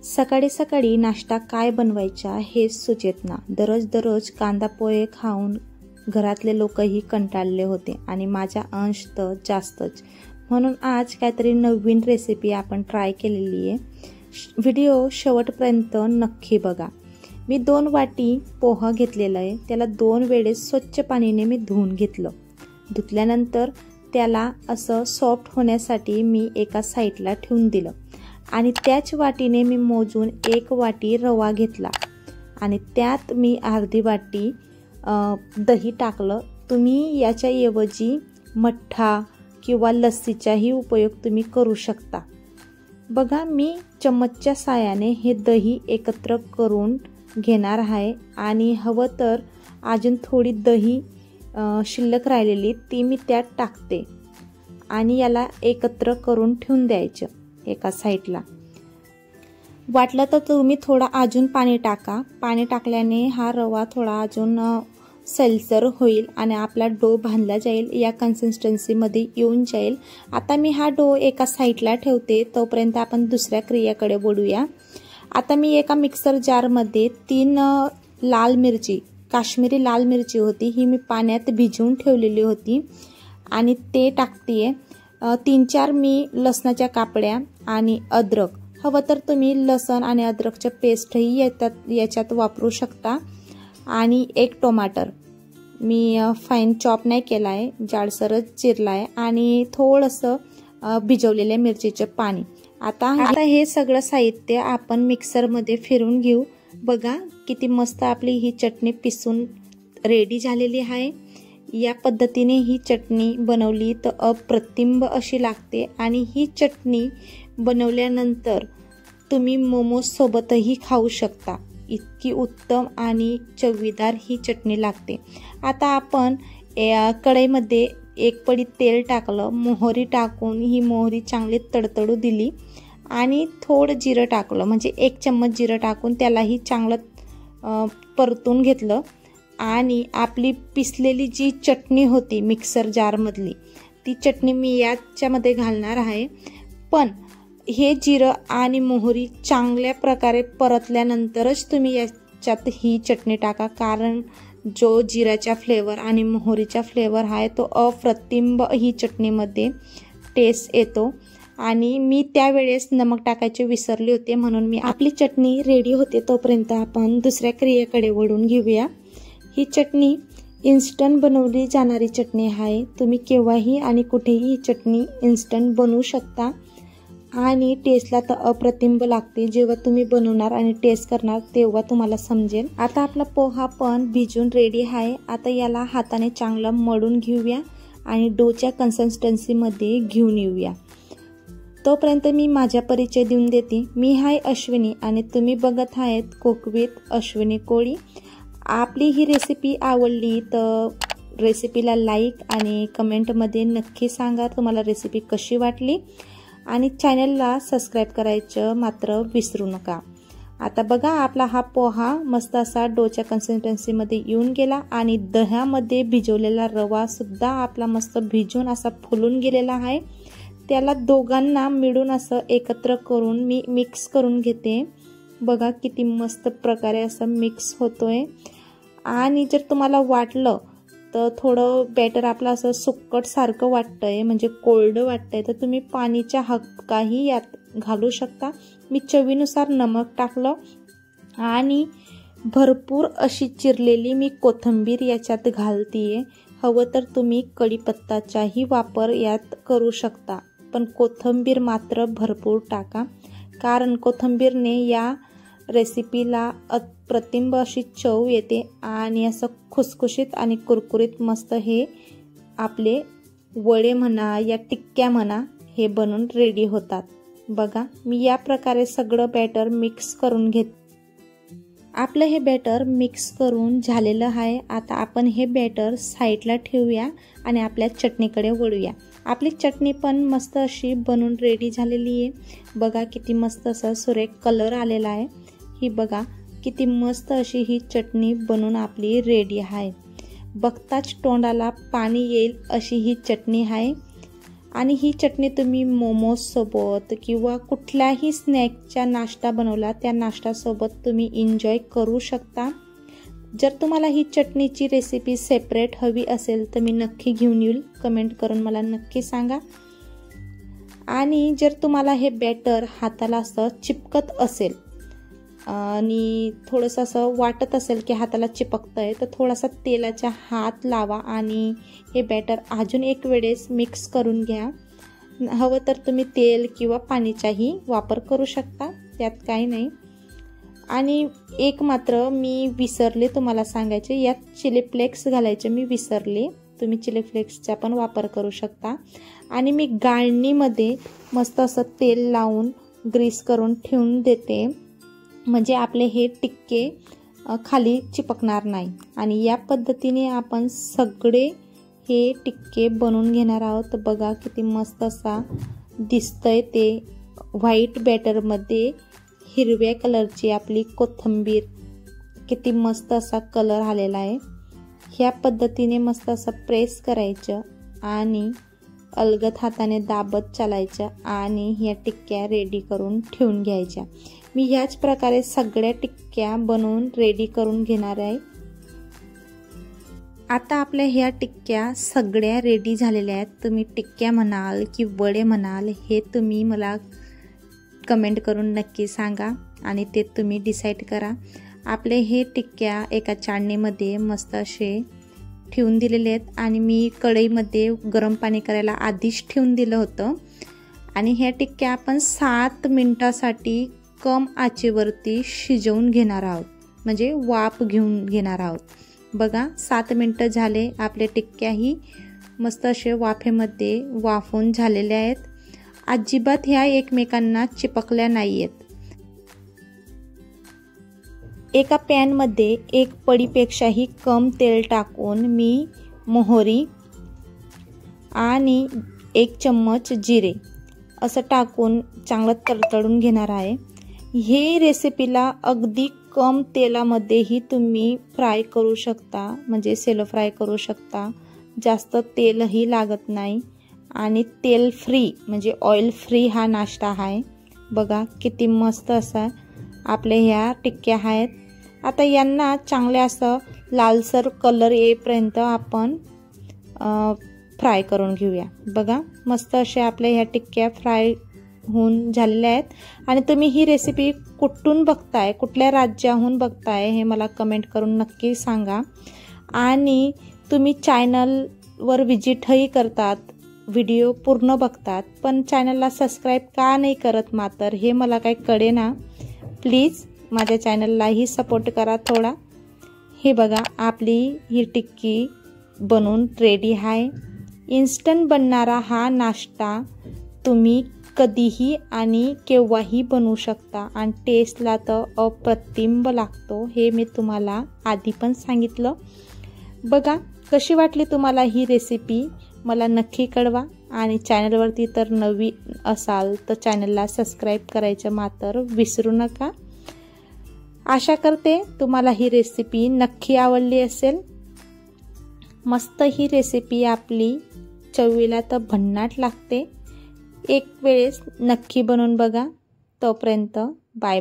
सकाळी सकाळी नाश्ता काय बनवायचा हेच सुचेत ना। दररोज कांदा पोहे खाऊन घरातले लोकही कंटाळले होते आणि माझा अंश तर जास्तच। म्हणून आज काहीतरी नवीन रेसिपी आपण ट्राय केलेली आहे। व्हिडिओ शेवटपर्यंत नक्की बघा। मी 2 वाटी पोहा घेतलेला आहे, त्याला 2 वेळेस स्वच्छ पाण्याने मी धुवून घेतलं। धुतल्यानंतर त्याला असं सॉफ्ट होण्यासाठी मी एका साईडला ठेवून दिलं आणि त्याच वाटीने मी मोजून 1 वाटी रवा घेतला आणि त्यात मी अर्धी वाटी दही टाकलं। तुम्ही याच्या ऐवजी मठ्ठा किंवा लस्सीचाही उपयोग तुम्ही करू शकता। बघा, मी चम्मचच्या साहाय्याने हे दही एकत्र करून घेणार आहे आणि हवं तर अजून थोडी दही शिल्लक राहिलेली ती मी त्यात टाकते आणि याला एकत्र करून ठेवून द्यायचं एका साईडला। वाटलं तर तुम्ही थोडा अजून पाणी टाका। पाणी टाकल्याने हा रवा थोडा अजून सैलसर होईल आणि आपला डो बांधला जाईल, या कन्सिस्टन्सीमध्ये येऊन जाईल। आता मी हा डो एका साईडला ठेवते, तोपर्यंत आपण दुसऱ्या क्रियेकडे वळूया। आता मी एका मिक्सर जारमध्ये 3 लाल मिरची, काश्मीरी लाल मिरची होती, ही मी पाण्यात भिजवून ठेवलेली होती आणि ते टाकतेय। 3-4 मी लसणाच्या कापड्या आणि अद्रक, हवं तर तुम्ही लसण आणि अद्रकच्या पेस्टही याच्यात वापरू शकता आणि 1 टोमॅटो मी फाईन चॉप नाही केला आहे, जाडसरच चिरला आहे आणि थोडंसं भिजवलेल्या मिरचीचं पाणी। आता हे सगळं साहित्य आपण मिक्सरमध्ये फिरून घेऊ। बघा किती मस्त आपली ही चटणी पिसून रेडी झालेली आहे। या पद्धतीने ही चटणी बनवली तर अप्रतिम अशी लागते आणि ही चटणी बनवल्यानंतर तुम्ही मोमोज सोबतही खाऊ शकता। इतकी उत्तम आणि चवीदार ही चटणी लागते। आता आपण कढईमध्ये 1 पडी तेल टाकलं, मोहरी टाकून ही मोहरी चांगली तडतडू दिली आणि थोडं जिरं टाकलं, म्हणजे 1 चम्मच जिरं टाकून त्यालाही चांगलं परतून घेतलं आणि आपली पिसलेली जी चटणी होती मिक्सर जारमधली ती चटणी मी याच्यामध्ये घालणार आहे। पण हे जिरं आणि मोहरी चांगल्या प्रकारे परतल्यानंतरच तुम्ही याच्यात ही चटणी टाका, कारण जो जिराचा फ्लेवर आणि मोहरीचा फ्लेवर आहे तो अप्रतिम ही चटणीमध्ये टेस्ट येतो। आणि मी त्यावेळेस नमक टाकायचे विसरले होते, म्हणून मी आपली चटणी रेडी होते तोपर्यंत आपण दुसऱ्या क्रियेकडे वळून घेऊया। ही चटणी इन्स्टंट बनवली जाणारी चटणी आहे। तुम्ही केव्हाही आणि कुठेही ही चटणी इन्स्टंट बनवू शकता आणि टेस्टला तर अप्रतिम लागते। जेव्हा तुम्ही बनवणार आणि टेस्ट करणार तेव्हा तुम्हाला समजेल। आता आपला पोहा पण भिजून रेडी आहे। आता याला हाताने चांगलं मळून घेऊया आणि डोच्या कन्सिस्टन्सीमध्ये घेऊन येऊया। तोपर्यंत मी माझा परिचय देऊन देते। मी आहे अश्विनी आणि तुम्ही बघत आहेत कुक विथ अश्विनी कोळी। आपली ही रेसिपी आवडली तर रेसिपीला लाईक आणि कमेंटमध्ये नक्की सांगा तुम्हाला रेसिपी कशी वाटली आणि चॅनलला सबस्क्राईब करायचं मात्र विसरू नका। आता बघा, आपला हा पोहा मस्त असा डोच्या कन्सिस्टन्सीमध्ये येऊन गेला आणि दह्यामध्ये भिजवलेला रवा सुद्धा आपला मस्त भिजून असा फुलून गेलेला आहे। त्याला दोघांना मिळून असं एकत्र करून मी मिक्स करून घेते। बघा किती मस्त प्रकारे असं मिक्स होतोय। आणि जर तुम्हाला वाटलं तर थोडं बॅटर आपलं असं सुक्कट सारखं वाटतंय, म्हणजे कोल्ड वाटतंय, तर तुम्ही पाणीच्या हक्काही यात घालू शकता। मी चवीनुसार नमक टाकलं आणि भरपूर अशी चिरलेली मी कोथिंबीर याच्यात घालतीये। हवं तर तुम्ही कढीपत्ताचाही वापर यात करू शकता, पण कोथिंबीर मात्र भरपूर टाका, कारण कोथिंबीरने या रेसिपीला अप्रतिम अशी चव येते आणि असं खुसखुशीत आणि कुरकुरीत मस्त हे आपले वडे म्हणा या टिक्क्या म्हणा हे बनून रेडी होतात। बघा, मी या प्रकारे सगळं बॅटर मिक्स करून घेत। आपलं हे बॅटर मिक्स करून झालेलं आहे। आता आपण हे बॅटर साईडला ठेवूया आणि आपल्या चटणीकडे वळूया। आपली चटणी पण मस्त अशी बनून रेडी झालेली आहे। बघा किती मस्त असा सुरेख कलर आलेला आहे। ही बघा किती मस्त अशी ही चटणी बनून आपली रेडी आहे। बघताच तोंडाला पाणी येईल अशी ही चटणी आहे आणि ही चटणी तुम्ही मोमोजसोबत किंवा कुठल्याही स्नॅकचा नाश्ता बनवला त्या नाश्त्यासोबत तुम्ही एन्जॉय करू शकता। जर तुम्हाला ही चटणीची रेसिपी सेपरेट हवी असेल तर मी नक्की घेऊन येईल, कमेंट करून मला नक्की सांगा। आणि जर तुम्हाला हे बॅटर हाताला असं चिपकत असेल आणि थोडंसं असं वाटत असेल की हाताला चिपकतंय तर थोडासा तेलाचा हात लावा आणि हे बॅटर अजून एक वेळेस मिक्स करून घ्या। हवं तर तुम्ही तेल किंवा पाणीचाही वापर करू शकता, त्यात काही नाही। आणि एक मात्र मी विसरले तुम्हाला सांगायचे, यात चिली फ्लेक्स घालायचे मी विसरले, तुम्ही चिली फ्लेक्सचा पण वापर करू शकता। आणि मी गाळणीमध्ये मस्त असं तेल लावून ग्रीस करून ठेवून देते, म्हणजे आपले हे टिक्के खाली चिपकणार नाही। आणि या पद्धतीने आपण सगळे हे टिक्के बनवून घेणार आहोत। बघा किती मस्त असा दिसतंय ते व्हाईट बॅटरमध्ये हिरव्या कलरची आपली कोथिंबीर, किती मस्त असा कलर आलेला आहे। ह्या पद्धतीने मस्त असं प्रेस करायचं आणि अलगद हाताने दाबत चालायचं आणि ह्या टिक्क्या रेडी करून ठेवून घ्यायच्या। मी ह्याच प्रकारे सगळ्या टिक्क्या बनवून रेडी करून घेणार आहे। आता आपल्या ह्या टिक्क्या सगळ्या रेडी झालेल्या आहेत। तुम्ही टिक्क्या म्हणाल की वडे म्हणाल हे तुम्ही मला कमेंट करून नक्की सांगा आणि ते तुम्ही डिसाईड करा। आपले हे टिक्क्या एका चाळणीमध्ये मस्त असे ठेवून दिलेले आहेत आणि मी कढईमध्ये गरम पाणी करायला आधीच ठेवून दिलं होतं। आणि ह्या टिक्क्या आपण 7 मिनिटासाठी कम आचेवरती शिजवून घेणार आहोत, म्हणजे वाफ घेऊन घेणार आहोत। बघा 7 मिनिटं झाले, आपल्या टिक्क्याही मस्त असे वाफेमध्ये वाफून झालेल्या आहेत, अजिबात ह्या एकमेकांना चिपकल्या नाही आहेत। एका पॅनमध्ये 1 पडीपेक्षाही कम तेल टाकून मी मोहरी आणि 1 चम्मच जिरे असं टाकून चांगलं तडतडून घेणार आहे। हे रेसिपीला अगदी कम तेलामध्येही तुम्ही फ्राय करू शकता, म्हणजे सेलो फ्राय करू शकता, जास्त तेलही लागत नाही आणि तेल फ्री म्हणजे ऑइल फ्री हा नाश्ता आहे। बघा किती मस्त असा आपल्या ह्या टिक्क्या आहेत। आता यांना चांगले असं लालसर कलर येईपर्यंत आपण फ्राय करून घेऊया। बघा मस्त अशा आपल्या ह्या टिक्क्या फ्राय होऊन झालेल्या आहेत। आणि तुम्ही ही रेसिपी कुठून बघताय, कुठल्या राज्याहून बघताय हे मला कमेंट करून नक्की सांगा। आणि तुम्ही चॅनलवर विजिटही करतात, व्हिडिओ पूर्ण बघतात, पण चॅनलला सबस्क्राईब का नाही करत मात्र हे मला काही कळेना। प्लीज माझ्या चॅनललाही सपोर्ट करा थोडा। हे बघा आपली ही टिक्की बनवून रेडी आहे। इन्स्टंट बनणारा हा नाश्ता तुम्ही कधीही आणि केव्हाही बनवू शकता आणि टेस्टला तर अप्रतिम लागतो, हे मी तुम्हाला आधी पण सांगितलं। बघा कशी वाटली तुम्हाला ही रेसिपी मला नक्की कळवा। आणि चॅनलवरती तर नवीन असाल तर चॅनलला सबस्क्राईब करायचं मात्र विसरू नका। आशा करते तुम्हाला ही रेसिपी नक्की आवडली असेल। मस्त ही रेसिपी आपली चवीला तर भन्नाट लागते, एक वेळेस नक्की बनवून बघा। तोपर्यंत बाय बाय।